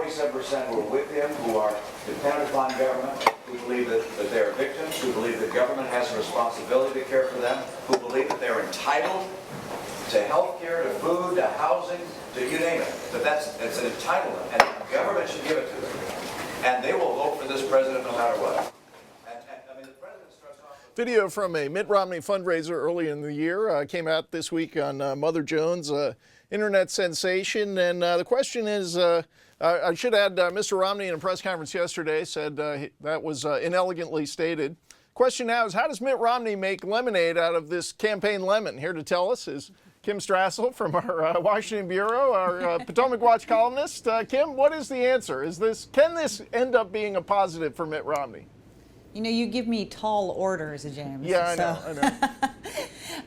47% who are with him, who are dependent upon government, who believe that they're victims, who believe that government has a responsibility to care for them, who believe that they're entitled to health care, to food, to housing, to you name it. That it's an entitlement, and the government should give it to them. And they will vote for this president no matter what. Video from a Mitt Romney fundraiser early in the year came out this week on Mother Jones, internet sensation. And the question is, I should add, Mr. Romney in a press conference yesterday said that was inelegantly stated. Question now is, how does Mitt Romney make lemonade out of this campaign lemon? Here to tell us is Kim Strassel from our Washington Bureau, our Potomac Watch columnist. Kim, what is the answer? Can this end up being a positive for Mitt Romney? You know, you give me tall orders, James. Yeah,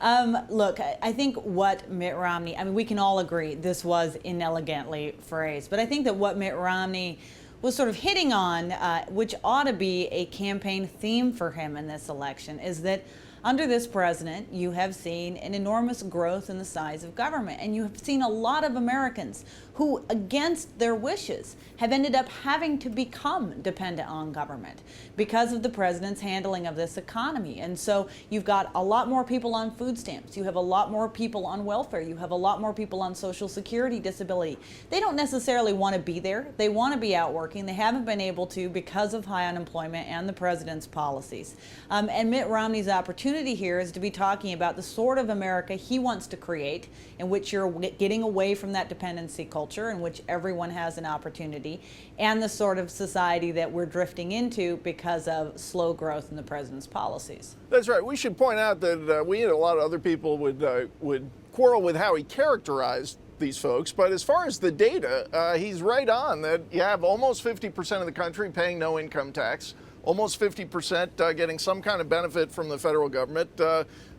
I know. Look, I think what Mitt Romney, I mean, we can all agree this was inelegantly phrased, but I think that what Mitt Romney was sort of hitting on, which ought to be a campaign theme for him in this election, is that under this president, you have seen an enormous growth in the size of government, and you have seen a lot of Americans who, against their wishes, have ended up having to become dependent on government because of the president's handling of this economy. And so you've got a lot more people on food stamps. You have a lot more people on welfare. You have a lot more people on Social Security disability. They don't necessarily want to be there. They want to be out working. They haven't been able to because of high unemployment and the president's policies. And Mitt Romney's opportunity here is to be talking about the sort of America he wants to create, in which you're getting away from that dependency culture, in which everyone has an opportunity, and the sort of society that we're drifting into because of slow growth in the president's policies. That's right. We should point out that we and a lot of other people would quarrel with how he characterized these folks, but as far as the data, he's right on that you have almost 50% of the country paying no income tax, almost 50% getting some kind of benefit from the federal government.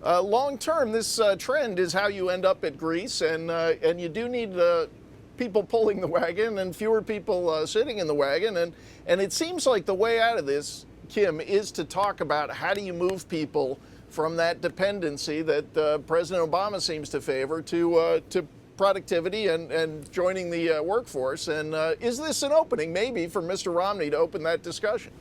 Long term, this trend is how you end up at Greece, and you do need people pulling the wagon and fewer people sitting in the wagon. And it seems like the way out of this, Kim, is to talk about how do you move people from that dependency that President Obama seems to favor to productivity and joining the workforce. And is this an opening maybe for Mr. Romney to open that discussion?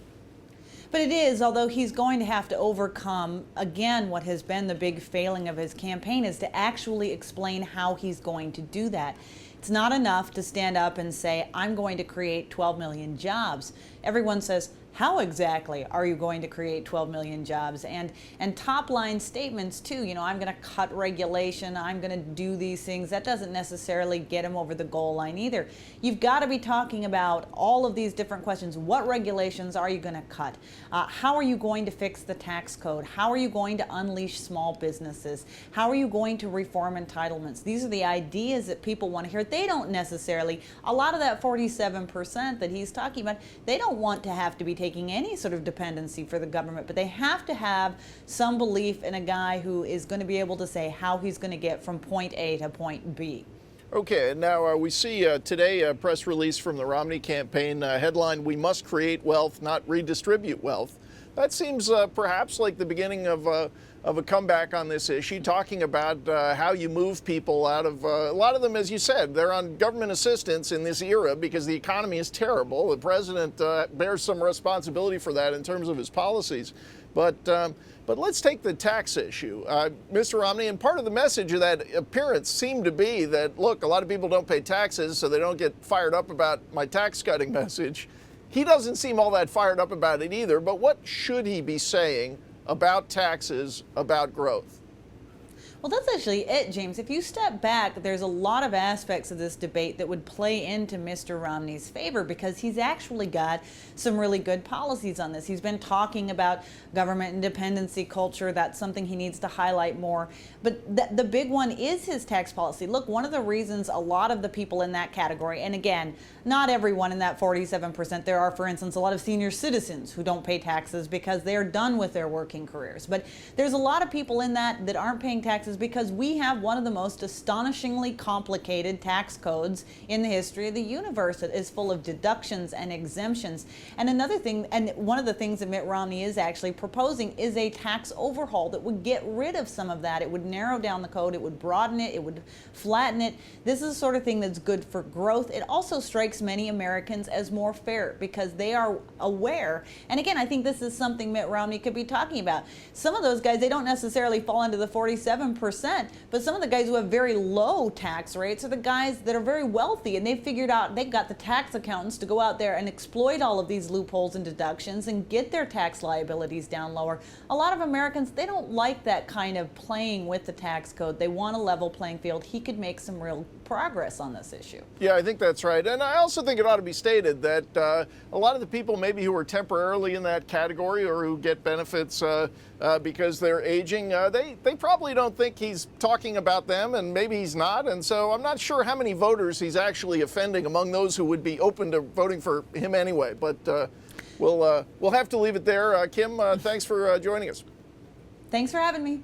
But it is, although he's going to have to overcome, again, what has been the big failing of his campaign is to actually explain how he's going to do that. It's not enough to stand up and say, I'm going to create 12 million jobs. Everyone says, how exactly are you going to create 12 million jobs? And top line statements too, you know, I'm going to cut regulation, I'm going to do these things. That doesn't necessarily get him over the goal line either. You've got to be talking about all of these different questions. What regulations are you going to cut? How are you going to fix the tax code? How are you going to unleash small businesses? How are you going to reform entitlements? These are the ideas that people want to hear. They don't necessarily, a lot of that 47% that he's talking about, they don't want to have to be taking any sort of dependency for the government, but they have to have some belief in a guy who is going to be able to say how he's going to get from point A to point B. Okay, and now we see today a press release from the Romney campaign, headline, "We must create wealth, not redistribute wealth." That seems perhaps like the beginning of a comeback on this issue, talking about how you move people out of, a lot of them, as you said, they're on government assistance in this era because the economy is terrible. The president bears some responsibility for that in terms of his policies. But let's take the tax issue. Mr. Romney, and part of the message of that appearance seemed to be that, look, a lot of people don't pay taxes, so they don't get fired up about my tax cutting message. He doesn't seem all that fired up about it either, but what should he be saying about taxes, about growth? Well, that's actually it, James. If you step back, there's a lot of aspects of this debate that would play into Mr. Romney's favor because he's actually got some really good policies on this. He's been talking about government and dependency culture. That's something he needs to highlight more. But the big one is his tax policy. Look, one of the reasons a lot of the people in that category, and again, not everyone in that 47%, there are, for instance, a lot of senior citizens who don't pay taxes because they're done with their working careers. But there's a lot of people in that aren't paying taxes is because we have one of the most astonishingly complicated tax codes in the history of the universe. It is full of deductions and exemptions. And another thing, and one of the things that Mitt Romney is actually proposing is a tax overhaul that would get rid of some of that. It would narrow down the code, it would broaden it, it would flatten it. This is the sort of thing that's good for growth. It also strikes many Americans as more fair because they are aware. And again, I think this is something Mitt Romney could be talking about. Some of those guys, they don't necessarily fall into the 47%, but some of the guys who have very low tax rates are the guys that are very wealthy, and they've figured out, they've got the tax accountants to go out there and exploit all of these loopholes and deductions and get their tax liabilities down lower. A lot of Americans, they don't like that kind of playing with the tax code. They want a level playing field. He could make some real progress on this issue. Yeah, I think that's right. And I also think it ought to be stated that a lot of the people maybe who are temporarily in that category or who get benefits because they're aging, they probably don't think he's talking about them, and maybe he's not. And so I'm not sure how many voters he's actually offending among those who would be open to voting for him anyway. But we'll have to leave it there. Kim, thanks for joining us. Thanks for having me.